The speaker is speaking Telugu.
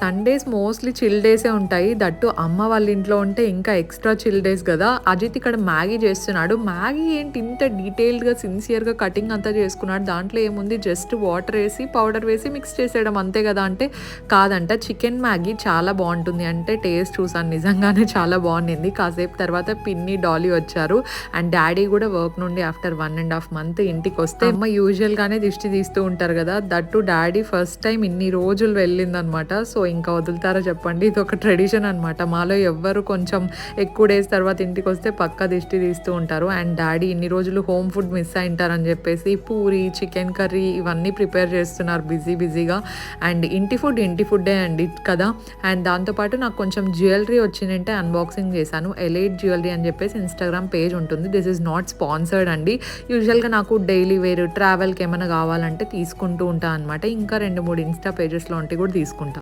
సండేస్ మోస్ట్లీ చిల్ డేసే ఉంటాయి. దట్టు అమ్మ వాళ్ళ ఇంట్లో ఉంటే ఇంకా ఎక్స్ట్రా చిల్ డేస్ కదా. అజిత్ ఇక్కడ మ్యాగీ చేస్తున్నాడు. మ్యాగీ ఏంటి ఇంత డీటెయిల్డ్గా సిన్సియర్గా కటింగ్ అంతా చేసుకున్నాడు. దాంట్లో ఏముంది, జస్ట్ వాటర్ వేసి పౌడర్ వేసి మిక్స్ చేసేయడం అంతే కదా అంటే కాదంట. చికెన్ మ్యాగీ చాలా బాగుంటుంది అంటే టేస్ట్ చూసాను, నిజంగానే చాలా బాగుండింది. కాసేపు తర్వాత పిన్ని డాలీ వచ్చారు అండ్ డాడీ కూడా వర్క్ నుండి ఆఫ్టర్ 1.5 months ఇంటికి వస్తే అమ్మ యూజువల్గానే దిష్టి తీస్తూ ఉంటారు కదా. దట్టు డాడీ ఫస్ట్ టైం ఇన్ని రోజులు వెళ్ళిందనమాట. సో ఇంకా వదులుతారా చెప్పండి, ఇది ఒక ట్రెడిషన్ అనమాట. మాలో ఎవ్వరు కొంచెం ఎక్కువ డేస్ తర్వాత ఇంటికి వస్తే పక్కా దిష్టి తీస్తూ ఉంటారు. అండ్ డాడీ ఇన్ని రోజులు హోమ్ ఫుడ్ మిస్ అయింటారని చెప్పేసి పూరి, చికెన్ కర్రీ ఇవన్నీ ప్రిపేర్ చేస్తున్నారు బిజీగా. అండ్ ఇంటి ఫుడ్డే అండి కదా. అండ్ దాంతోపాటు నాకు కొంచెం జ్యువెలరీ వచ్చిందంటే అన్బాక్సింగ్ చేశాను. ఎలైట్ జ్యువెలరీ అని చెప్పేసి ఇన్స్టాగ్రామ్ పేజ్ ఉంటుంది. దిస్ ఈజ్ నాట్ స్పాన్సర్డ్ అండి. యూజువల్గా నాకు డైలీ వేర్ ట్రావెల్కి ఏమైనా కావాలంటే తీసుకుంటూ ఉంటాను అనమాట. ఇంకా 2-3 ఇన్స్టా పేజెస్లో ఉంటే కూడా తీసుకుంటాను.